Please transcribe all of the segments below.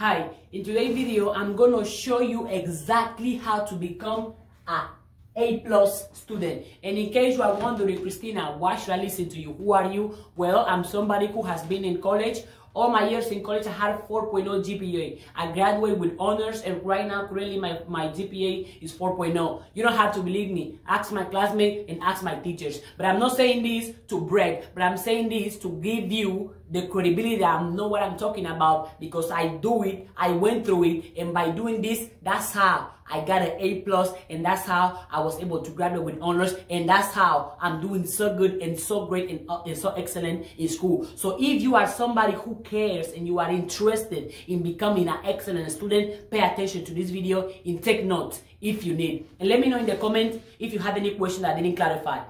Hi, in today's video, I'm going to show you exactly how to become an A+ student. And in case you are wondering, Christina, why should I listen to you? Who are you? Well, I'm somebody who has been in college. All my years in college, I had 4.0 GPA. I graduated with honors, and right now, currently, my GPA is 4.0. You don't have to believe me. Ask my classmates and ask my teachers. But I'm not saying this to brag, but I'm saying this to give you the credibility that I know what I'm talking about, because I do it, I went through it, and by doing this, that's how I got an A+, and that's how I was able to graduate with honors, and that's how I'm doing so good and so great and so excellent in school. So if you are somebody who cares and you are interested in becoming an excellent student, pay attention to this video and take notes if you need. And let me know in the comments if you have any question that I didn't clarify.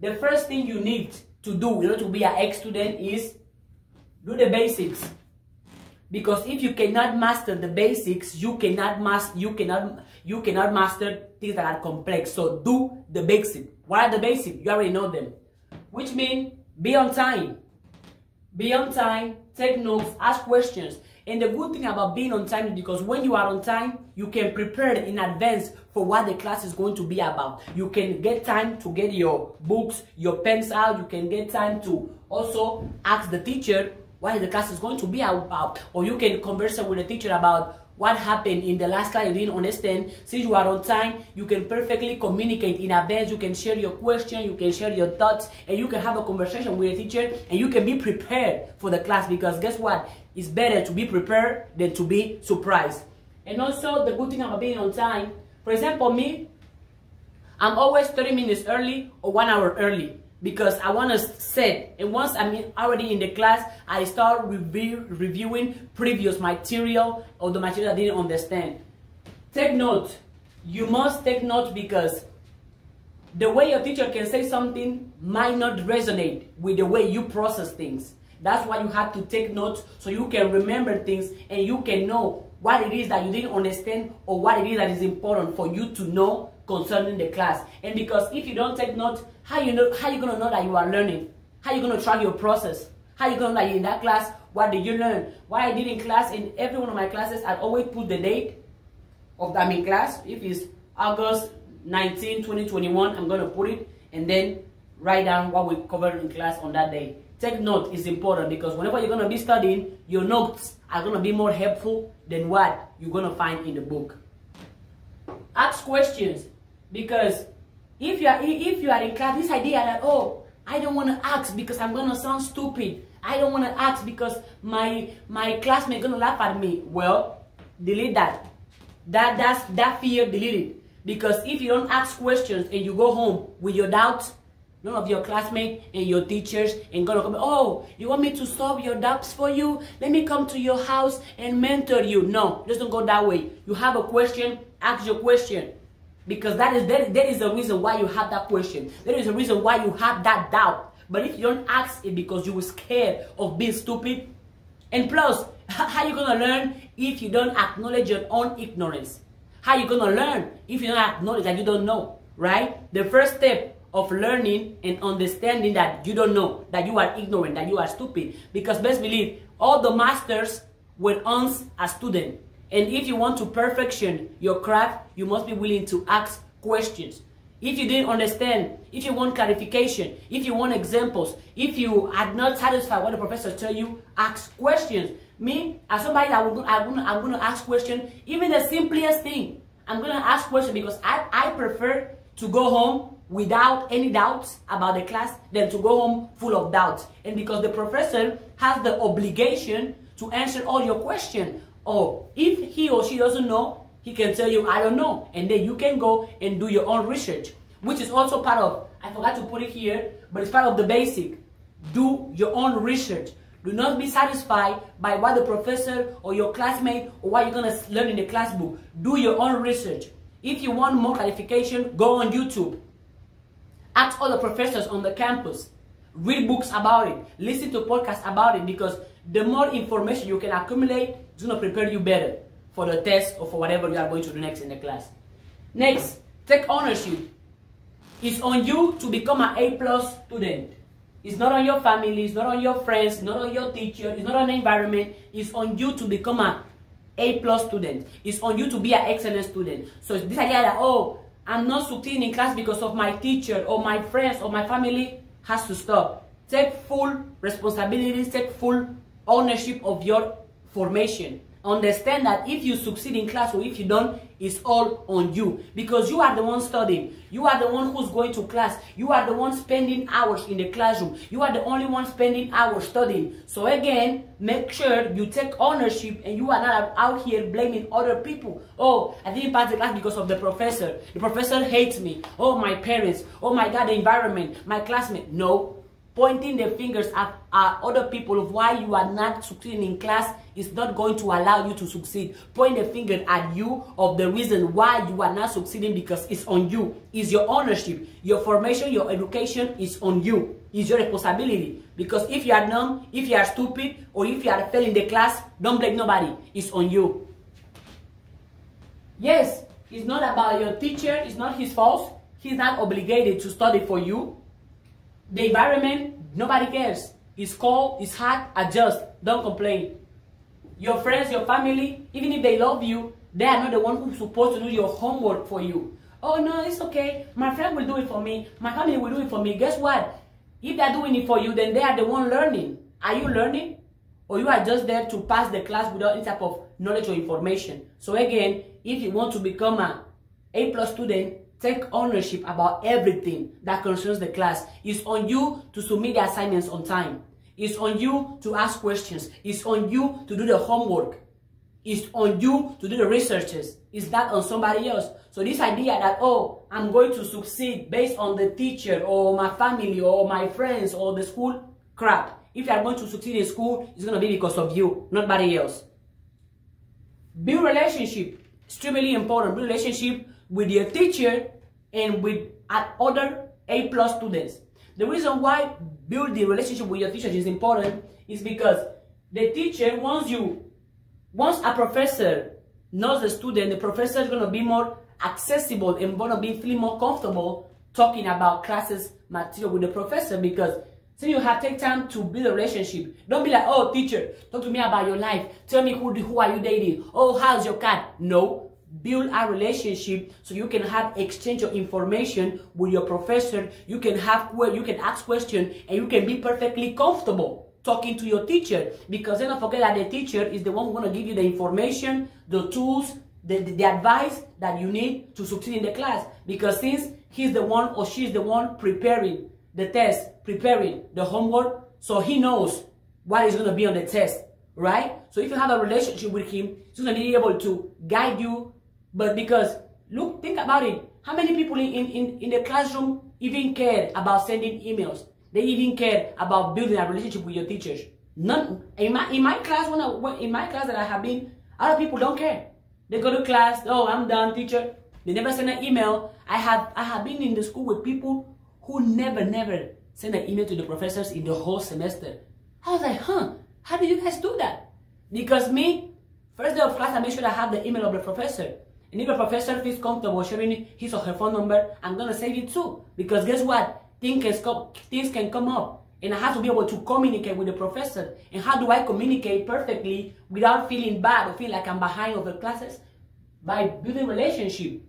The first thing you need to do in order to be an A student is do the basics. Because if you cannot master the basics, you cannot master things that are complex. So do the basics. What are the basics? You already know them. Which means be on time. Be on time, take notes, ask questions. And the good thing about being on time is because when you are on time, you can prepare in advance for what the class is going to be about. You can get time to get your books, your pens out. You can get time to also ask the teacher what the class is going to be about. Or you can converse with the teacher about what happened in the last class you didn't understand. Since you are on time, you can perfectly communicate in advance. You can share your question, you can share your thoughts, and you can have a conversation with the teacher, and you can be prepared for the class, because guess what? It's better to be prepared than to be surprised. And also, the good thing about being on time, for example, me, I'm always 30 minutes early or 1 hour early, because I want to set, and once I'm already in the class, I start reviewing previous material or the material I didn't understand. Take note. You must take note, because the way your teacher can say something might not resonate with the way you process things. That's why you have to take notes, so you can remember things and you can know what it is that you didn't understand or what it is that is important for you to know concerning the class. And because if you don't take notes, how you gonna know that you are learning? How you gonna track your process? How you gonna know that in that class, what did you learn? What I did in class, in every one of my classes, I always put the date of I'm in class. If it's August 19, 2021, I'm gonna put it and then write down what we covered in class on that day. Take note is important, because whenever you're gonna be studying, your notes are gonna be more helpful than what you're gonna find in the book. Ask questions, because if you are in class, this idea that, oh, I don't want to ask because I'm gonna sound stupid. I don't want to ask because my classmate gonna laugh at me. Well, delete that. That fear, delete it. Because if you don't ask questions and you go home with your doubts, none of your classmates and your teachers ain't gonna come, oh, you want me to solve your doubts for you? Let me come to your house and mentor you. No, it doesn't go that way. You have a question, ask your question. Because that is the reason why you have that question. That is the reason why you have that doubt. But if you don't ask it because you were scared of being stupid, and plus, how you gonna learn if you don't acknowledge your own ignorance? How you gonna learn if you don't acknowledge that you don't know, right? The first step of learning and understanding that you don't know, that you are ignorant, that you are stupid. Because best believe, all the masters were once a student. And if you want to perfection your craft, you must be willing to ask questions. If you didn't understand, if you want clarification, if you want examples, if you are not satisfied what the professor tell you, ask questions. Me, as somebody that I'm gonna ask questions, even the simplest thing, I'm gonna ask questions, because I prefer to go home without any doubts about the class than to go home full of doubts. And because the professor has the obligation to answer all your questions. Or if he or she doesn't know, he can tell you, I don't know. And then you can go and do your own research, which is also part of, I forgot to put it here, but it's part of the basic. Do your own research. Do not be satisfied by what the professor or your classmate or what you're going to learn in the class book. Do your own research. If you want more clarification, go on YouTube. Ask all the professors on the campus. Read books about it. Listen to podcasts about it, because the more information you can accumulate, it's going to prepare you better for the test or for whatever you are going to do next in the class. Next, take ownership. It's on you to become an A+ student. It's not on your family, it's not on your friends, it's not on your teacher, it's not on the environment. It's on you to become an A+ student. It's on you to be an excellent student. So this idea that, oh, I'm not succeeding in class because of my teacher or my friends or my family has to stop. Take full responsibility, take full ownership of your formation. Understand that if you succeed in class or if you don't, it's all on you, because you are the one studying. You are the one who's going to class. You are the one spending hours in the classroom. You are the only one spending hours studying. So again, make sure you take ownership and you are not out here blaming other people. Oh, I didn't pass the class because of the professor. The professor hates me. Oh, my parents. Oh my God, the environment, my classmate. No. Pointing the fingers at other people of why you are not succeeding in class is not going to allow you to succeed. Point the finger at you of the reason why you are not succeeding, because it's on you. It's your ownership. Your formation, your education is on you. It's your responsibility. Because if you are dumb, if you are stupid, or if you are failing the class, don't blame nobody. It's on you. Yes, it's not about your teacher. It's not his fault. He's not obligated to study for you. The environment, nobody cares. It's cold, it's hot, adjust. Don't complain. Your friends, your family, even if they love you, they are not the one who's supposed to do your homework for you. Oh no, it's okay. My friend will do it for me. My family will do it for me. Guess what? If they're doing it for you, then they are the one learning. Are you learning? Or you are just there to pass the class without any type of knowledge or information? So again, if you want to become an A+ student, take ownership about everything that concerns the class. It's on you to submit the assignments on time. It's on you to ask questions. It's on you to do the homework. It's on you to do the researches. It's not on somebody else. So this idea that, oh, I'm going to succeed based on the teacher or my family or my friends or the school, crap. If you are going to succeed in school, it's going to be because of you, nobody else. Build relationship. Extremely important. Build relationship with your teacher and with other A+ students. The reason why building relationship with your teacher is important is because the teacher, once a professor knows the student, the professor is going to be more accessible and going to be feeling more comfortable talking about classes material with the professor, because so you have to take time to build a relationship. Don't be like, oh, teacher, talk to me about your life. Tell me who are you dating? Oh, how's your cat? No. Build a relationship so you can have exchange of information with your professor. You can ask questions and you can be perfectly comfortable talking to your teacher, because then don't forget that the teacher is the one who's going to give you the information, the tools, the advice that you need to succeed in the class. Because since he's the one or she's the one preparing the test, preparing the homework, so he knows what is going to be on the test, right? So if you have a relationship with him, he's going to be able to guide you. But because, look, think about it. How many people in the classroom even care about sending emails? They even care about building a relationship with your teachers. None. In my class, in my class that I have been, other people don't care. They go to class, oh, I'm done, teacher. They never send an email. I have been in the school with people who never send an email to the professors in the whole semester. I was like, huh, how do you guys do that? Because me, first day of class, I make sure I have the email of the professor. And if the professor feels comfortable sharing his or her phone number, I'm going to save it too. Because guess what? Things can come up. And I have to be able to communicate with the professor. And how do I communicate perfectly without feeling bad or feel like I'm behind of the classes? By building relationship.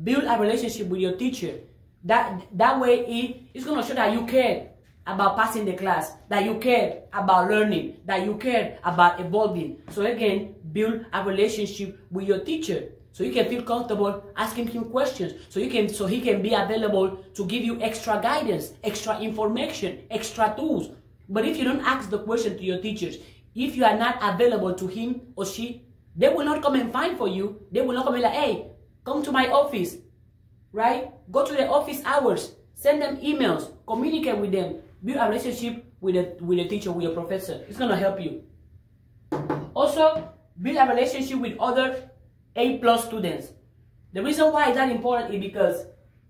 Build a relationship with your teacher. That way it's going to show that you care about passing the class, that you care about learning, that you care about evolving. So again, build a relationship with your teacher. So you can feel comfortable asking him questions. So he can be available to give you extra guidance, extra information, extra tools. But if you don't ask the question to your teachers, if you are not available to him or she, they will not come and find for you. They will not come and like, hey, come to my office, right? Go to the office hours, send them emails, communicate with them, build a relationship with the teacher, with your professor. It's gonna help you. Also, build a relationship with other A+ students. The reason why is that important is because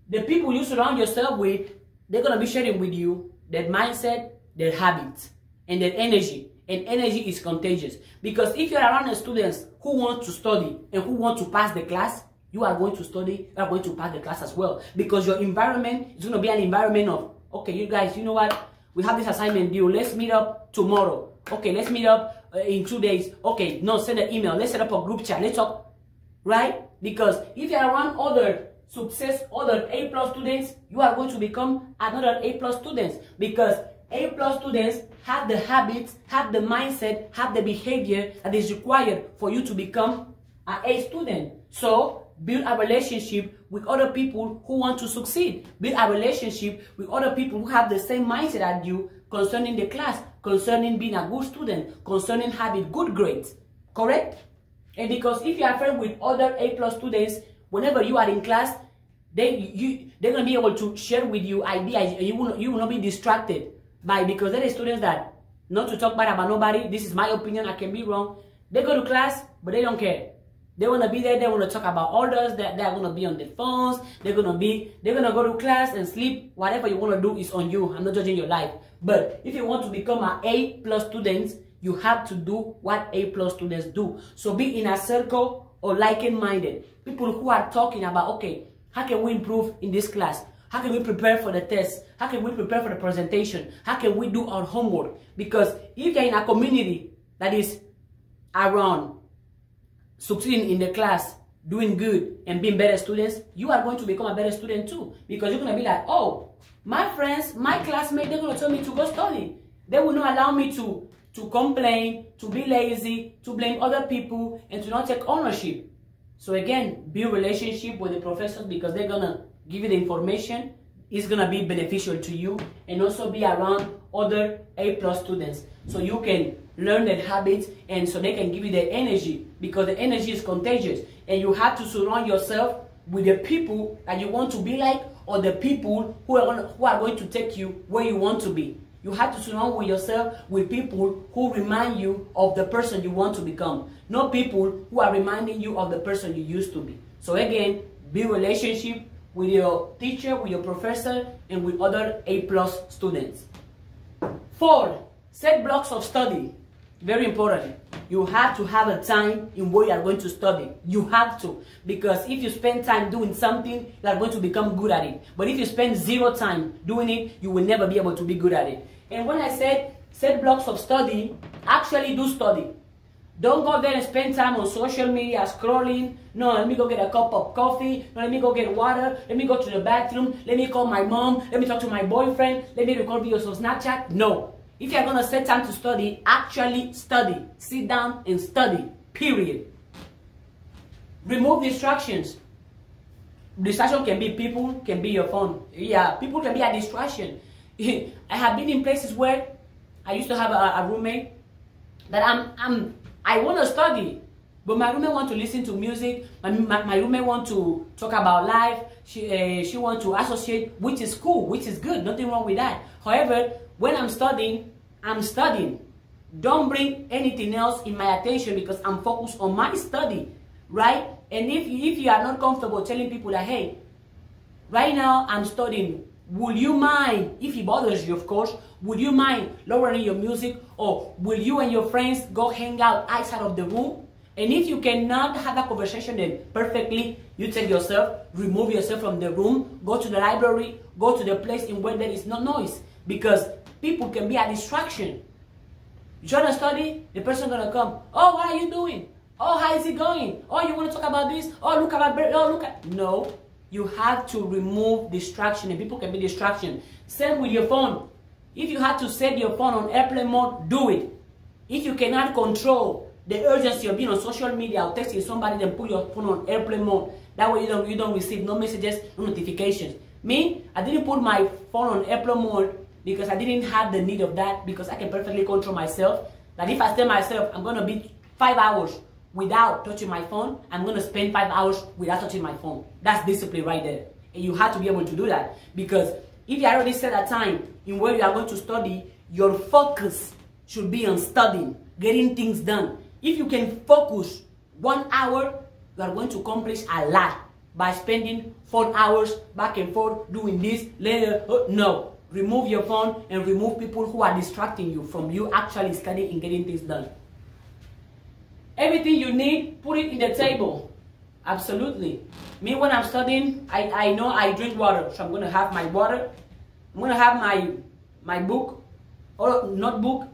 the people you surround yourself with, they're going to be sharing with you their mindset, their habits, and their energy. And energy is contagious. Because if you're around the students who want to study and who want to pass the class, you are going to study, you are going to pass the class as well. Because your environment is going to be an environment of, okay, you guys, you know what? We have this assignment due. Let's meet up tomorrow. Okay, let's meet up in 2 days. Okay, no, send an email. Let's set up a group chat. Let's talk, right? Because if you're around other success, other A+ students, you are going to become another A+ students, because A+ students have the habits, have the mindset, have the behavior that is required for you to become an A student. So build a relationship with other people who want to succeed. Build a relationship with other people who have the same mindset as you concerning the class, concerning being a good student, concerning having good grades. Correct? And because if you are friends with other A+ students, whenever you are in class, they're going to be able to share with you ideas, and you will not be distracted by, because there are students that, not to talk bad about nobody, this is my opinion, I can be wrong, they go to class, but they don't care. They want to be there, they want to talk about others, they're going to be on their phones, they're going to go to class and sleep. Whatever you want to do is on you. I'm not judging your life. But if you want to become an A+ student, you have to do what A+ students do. So be in a circle or like-minded. People who are talking about, okay, how can we improve in this class? How can we prepare for the test? How can we prepare for the presentation? How can we do our homework? Because if you're in a community that is around succeeding in the class, doing good, and being better students, you are going to become a better student too. Because you're going to be like, oh, my friends, my classmates, they're going to tell me to go study. They will not allow me to complain, to be lazy, to blame other people, and to not take ownership. So again, build relationship with the professors, because they're going to give you the information. It's going to be beneficial to you, and also be around other A+ students so you can learn their habits, and so they can give you their energy, because the energy is contagious, and you have to surround yourself with the people that you want to be like, or the people who are going to take you where you want to be. You have to surround yourself with people who remind you of the person you want to become, not people who are reminding you of the person you used to be. So again, build relationship with your teacher, with your professor, and with other A+ students. 4, set blocks of study. Very important. You have to have a time in where you are going to study. You have to. Because if you spend time doing something, you are going to become good at it. But if you spend 0 time doing it, you will never be able to be good at it. And when I said set blocks of study, actually do study. Don't go there and spend time on social media scrolling. No, let me go get a cup of coffee. No, let me go get water. Let me go to the bathroom. Let me call my mom. Let me talk to my boyfriend. Let me record videos on Snapchat. No. If you're going to set time to study, actually study. Sit down and study. Period. Remove distractions. Distraction can be people, can be your phone. Yeah, people can be a distraction. I have been in places where I used to have a roommate that I want to study, but my roommate want to listen to music. My roommate want to talk about life. She want to associate, which is cool, which is good. Nothing wrong with that. However, when I'm studying, I'm studying. Don't bring anything else in my attention, because I'm focused on my study, right? And if you are not comfortable telling people that, hey, right now I'm studying, would you mind, if it bothers you, of course, would you mind lowering your music, or will you and your friends go hang out outside of the room? And if you cannot have that conversation, then perfectly, you take yourself, remove yourself from the room, go to the library, go to the place in where there is no noise, because people can be a distraction. You trying to study, the person gonna come, oh, what are you doing? Oh, how is it going? Oh, you want to talk about this? Oh, look about, oh, look at, no. You have to remove distraction, and people can be distraction. Same with your phone. If you have to set your phone on airplane mode, do it. If you cannot control the urgency of being on social media or texting somebody, then put your phone on airplane mode. That way you don't receive no messages, no notifications. Me, I didn't put my phone on airplane mode because I didn't have the need of that, because I can perfectly control myself. That if I tell myself I'm going to be 5 hours without touching my phone, I'm going to spend 5 hours without touching my phone. That's discipline right there. And you have to be able to do that, because if you already set a time in where you are going to study, your focus should be on studying, getting things done. If you can focus 1 hour, you are going to accomplish a lot by spending 4 hours back and forth doing this, later. No. Remove your phone and remove people who are distracting you from you actually studying and getting things done. Everything you need, put it in the table. Absolutely. Me, when I'm studying, I know I drink water. So I'm going to have my water. I'm going to have my book or notebook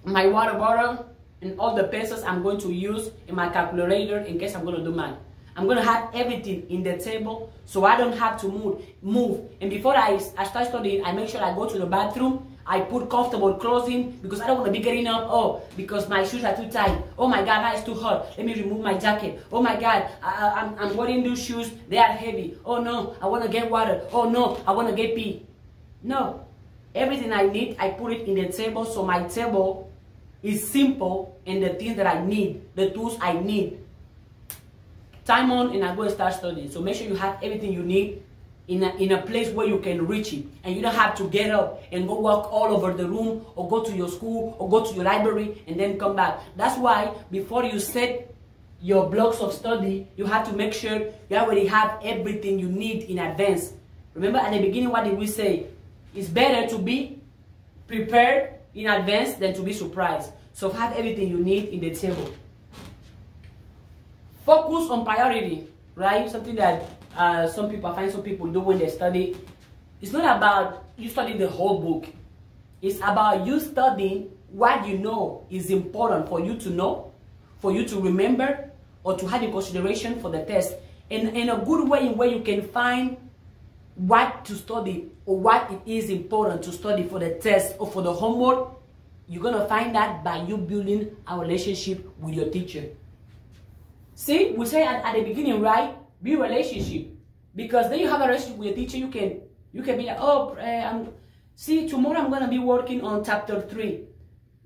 my water bottle, and all the pesos I'm going to use in my calculator in case I'm going to do math. I'm going to have everything in the table so I don't have to move. And before I start studying, I make sure I go to the bathroom. I put comfortable clothes in because I don't want to be getting up. Oh, because my shoes are too tight. Oh my God, now it's too hot. Let me remove my jacket. Oh my God, I'm wearing these shoes. They are heavy. Oh no, I want to get water. Oh no, I want to get pee. No. Everything I need, I put it in the table so my table is simple and the things that I need, the tools I need. Time on and I go and start studying. So make sure you have everything you need in a place where you can reach it. And you don't have to get up and go walk all over the room or go to your school or go to your library and then come back. That's why before you set your blocks of study, you have to make sure you already have everything you need in advance. Remember at the beginning, what did we say? It's better to be prepared in advance than to be surprised. So have everything you need in the table. Focus on priority, right? Something that I find some people do when they study. It's not about you studying the whole book. It's about you studying what you know is important for you to know, for you to remember, or to have in consideration for the test. And in a good way in where you can find what to study or what it is important to study for the test or for the homework. You're going to find that by you building a relationship with your teacher. See, we say at the beginning, right? Be relationship. Because then you have a relationship with your teacher, you can be like, oh, see, tomorrow I'm going to be working on chapter 3.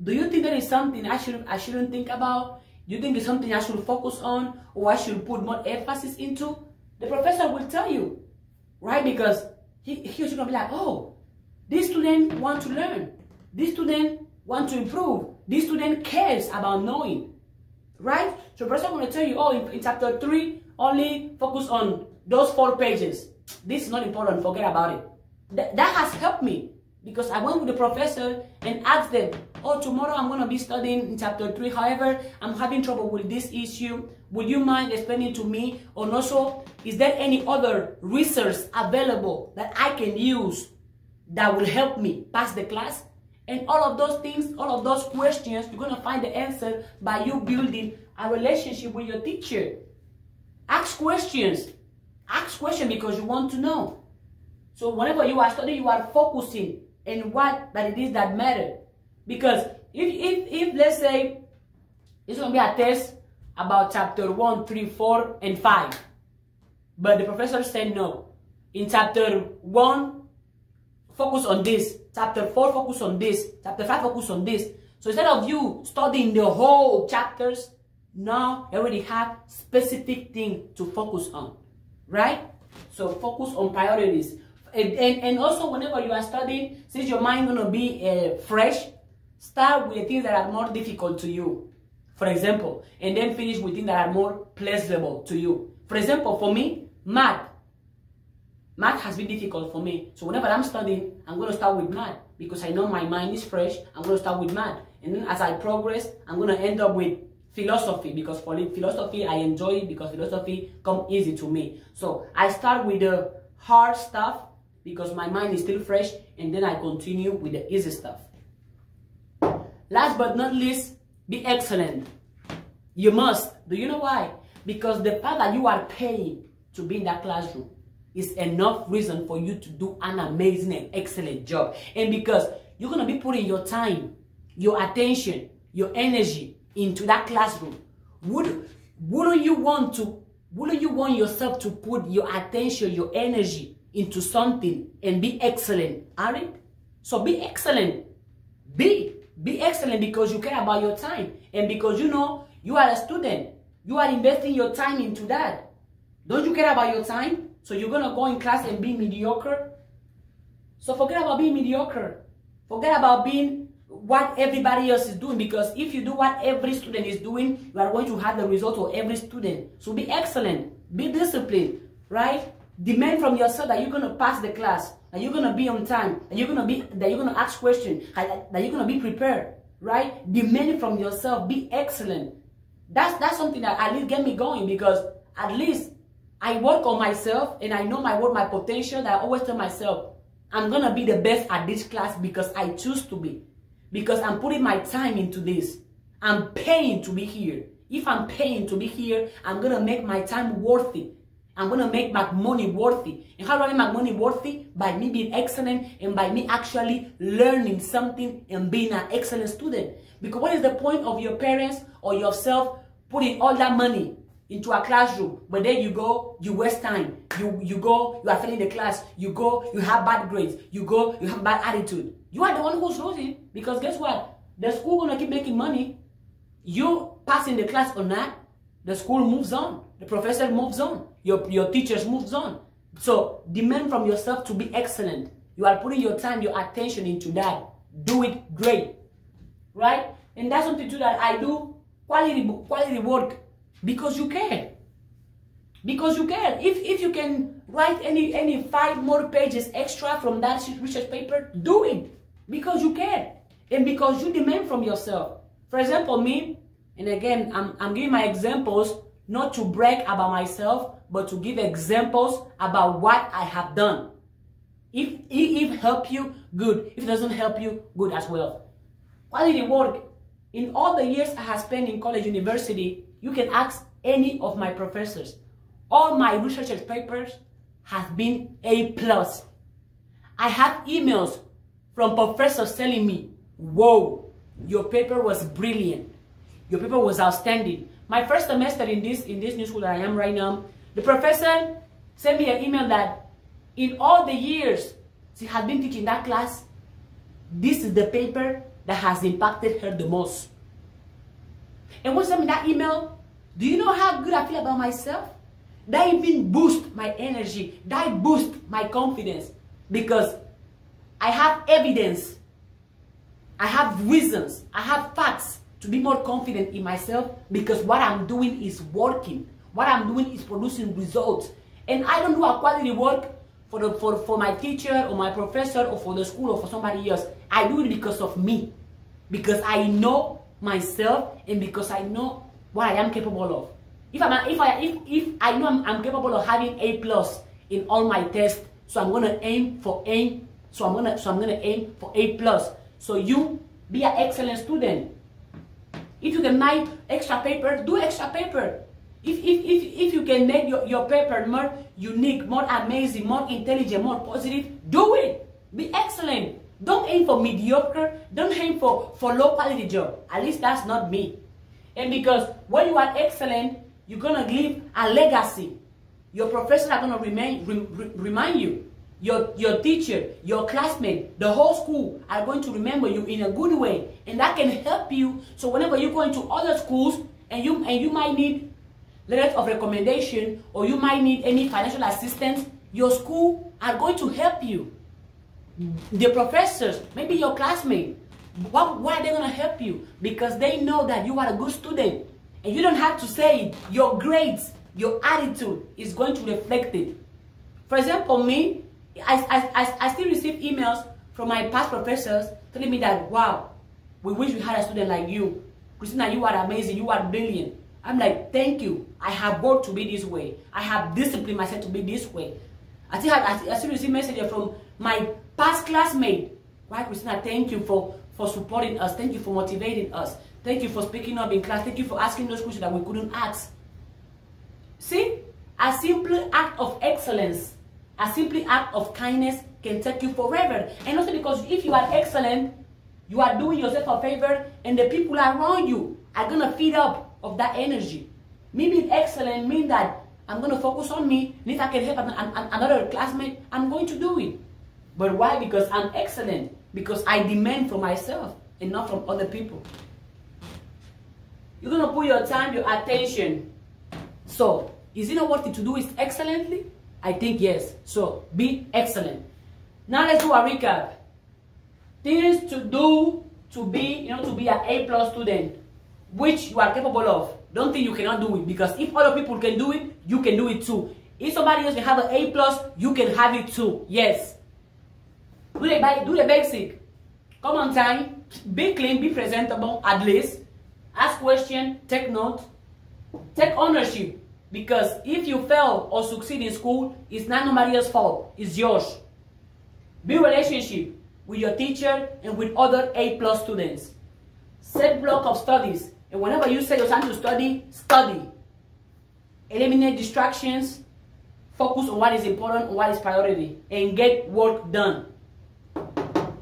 Do you think that is something I shouldn't think about? Do you think it's something I should focus on or I should put more emphasis into? The professor will tell you, right? Because he's going to be like, oh, this student wants to learn. This student wants to improve. This student cares about knowing, right? So the professor is going to tell you, oh, in chapter 3, only focus on those 4 pages. This is not important. Forget about it. That has helped me because I went with the professor and asked them, oh, tomorrow I'm going to be studying in chapter 3. However, I'm having trouble with this issue. Would you mind explaining to me? And also, is there any other research available that I can use that will help me pass the class? And all of those things, all of those questions, you're going to find the answer by you building a relationship with your teacher. Ask questions. Ask questions because you want to know. So whenever you are studying, you are focusing on what that it is that matters. Because if let's say it's going to be a test about chapter 1, 3, 4, and 5. But the professor said no. In chapter 1, focus on this. Chapter 4, focus on this. Chapter 5, focus on this. So instead of you studying the whole chapters, now you already have specific thing to focus on. Right? So focus on priorities. And also whenever you are studying, since your mind is going to be fresh, start with the things that are more difficult to you. For example, and then finish with things that are more pleasurable to you. For example, for me, math. Math has been difficult for me. So whenever I'm studying, I'm going to start with math because I know my mind is fresh. I'm going to start with math. And then as I progress, I'm going to end up with philosophy because for philosophy, I enjoy it because philosophy comes easy to me. So I start with the hard stuff because my mind is still fresh, and then I continue with the easy stuff. Last but not least, be excellent. You must. Do you know why? Because the fact that you are paying to be in that classroom is enough reason for you to do an amazing and excellent job. And because you're going to be putting your time, your attention, your energy into that classroom, wouldn't you want yourself to put your attention, your energy into something and be excellent? Alright? So be excellent. Be excellent because you care about your time and because you know you are a student. You are investing your time into that. Don't you care about your time? So you're going to go in class and be mediocre? So forget about being mediocre. Forget about being what everybody else is doing, because if you do what every student is doing, you are going to have the result of every student. So be excellent. Be disciplined, right? Demand from yourself that you're going to pass the class, that you're going to be on time, that you're going to ask questions, that you're going to be prepared, right? Demand from yourself. Be excellent. That's something that at least get me going, because at least I work on myself and I know my potential. That I always tell myself, I'm going to be the best at this class because I choose to be. because I'm putting my time into this. I'm paying to be here. If I'm paying to be here, I'm going to make my time worthy. I'm going to make my money worthy. And how do I make my money worthy? By me being excellent and by me actually learning something and being an excellent student. Because what is the point of your parents or yourself putting all that money into a classroom, but then you go, you waste time. You go, you are failing the class. You go, you have bad grades. You go, you have bad attitude. You are the one who's losing, because guess what? The school gonna keep making money. You passing the class or not, the school moves on. The professor moves on. Your teachers moves on. So demand from yourself to be excellent. You are putting your time, your attention into that. Do it great, right? And that's something too that I do quality work. Because you care. Because you care. If you can write any 5 more pages extra from that research paper, do it. Because you care. And because you demand from yourself. For example, me, and again, I'm giving my examples not to brag about myself, but to give examples about what I have done. If it helps you, good. If it doesn't help you, good as well. Quality work. In all the years I have spent in college, university, you can ask any of my professors. All my research papers have been A+. I have emails from professors telling me, whoa, your paper was brilliant. Your paper was outstanding. My first semester in this new school that I am right now, the professor sent me an email that in all the years she had been teaching that class, this is the paper that has impacted her the most. And when she sent me that email, do you know how good I feel about myself? That even boosts my energy. That boosts my confidence. Because I have evidence. I have reasons. I have facts to be more confident in myself. Because what I'm doing is working. What I'm doing is producing results. And I don't do a quality work for my teacher or my professor or for the school or for somebody else. I do it because of me. Because I know myself and because I know what I am capable of. If I know I'm capable of having A+ in all my tests, so I'm gonna aim for A. So I'm gonna aim for A+. So you be an excellent student. If you can write extra paper, do extra paper. If you can make your paper more unique, more amazing, more intelligent, more positive, do it. Be excellent. Don't aim for mediocre. Don't aim for low quality job. At least that's not me. And because when you are excellent, you're going to leave a legacy. Your professors are going to remind you. Your teacher, your classmate, the whole school are going to remember you in a good way. And that can help you. So whenever you go into other schools and you might need letters of recommendation or you might need any financial assistance, your school are going to help you. The professors, maybe your classmate, why are they going to help you? Because they know that you are a good student. And you don't have to say it. Your grades, your attitude is going to reflect it. For example, me, I still receive emails from my past professors telling me that, wow, we wish we had a student like you. Christina, you are amazing. You are brilliant. I'm like, thank you. I have worked to be this way. I have disciplined myself to be this way. I still receive messages from my past classmate. Why, Christina, thank you for supporting us. Thank you for motivating us. Thank you for speaking up in class. Thank you for asking those questions that we couldn't ask. See, a simple act of excellence, a simple act of kindness can take you forever. And also because if you are excellent, you are doing yourself a favor and the people around you are going to feed up of that energy. Me being excellent means that I'm going to focus on me. And if I can help another classmate, I'm going to do it. But why? Because I'm excellent. Because I demand from myself and not from other people. You're going to put your time, your attention. So, is it not worth it to do it excellently? I think yes. So, be excellent. Now let's do a recap. Things to do to be, to be an A+ student, which you are capable of. Don't think you cannot do it, because if other people can do it, you can do it too. If somebody else can have an A+, you can have it too. Yes. Do the basic. Come on time. Be clean, be presentable at least. Ask questions, take notes. Take ownership. Because if you fail or succeed in school, it's not nobody else's fault. It's yours. Build relationship. with your teacher, and with other A+ students. Set block of studies, and whenever you set your time to study, study. Eliminate distractions, focus on what is important, on what is priority, and get work done.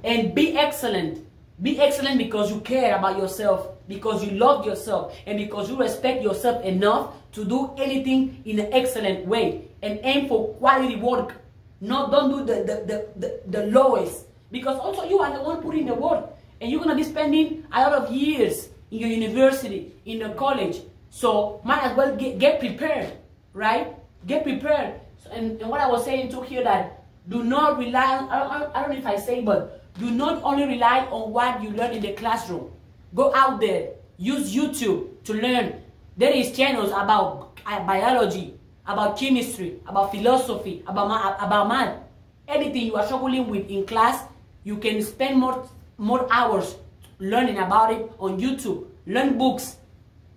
And be excellent. Be excellent because you care about yourself, because you love yourself, and because you respect yourself enough to do anything in an excellent way. And aim for quality work. Don't do the lowest. Because also you are the one putting the work. And you're going to be spending a lot of years in your university, in your college. So might as well get prepared, right? Get prepared. So, and what I was saying too here, that do not rely on, I don't know if I say, but do not only rely on what you learn in the classroom. Go out there, use YouTube to learn. There is channels about biology, about chemistry, about philosophy, about math. Anything you are struggling with in class, you can spend more hours learning about it on YouTube. Learn books,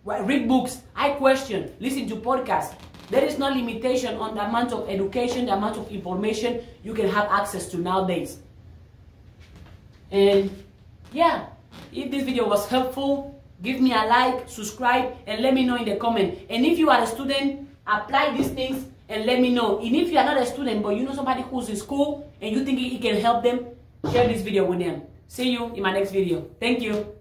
read books, ask questions, listen to podcasts. There is no limitation on the amount of education, the amount of information you can have access to nowadays. And yeah, if this video was helpful, give me a like, subscribe, and let me know in the comment. And if you are a student, apply these things and let me know. And if you are not a student, but you know somebody who's in school and you think it can help them, share this video with them. See you in my next video. Thank you.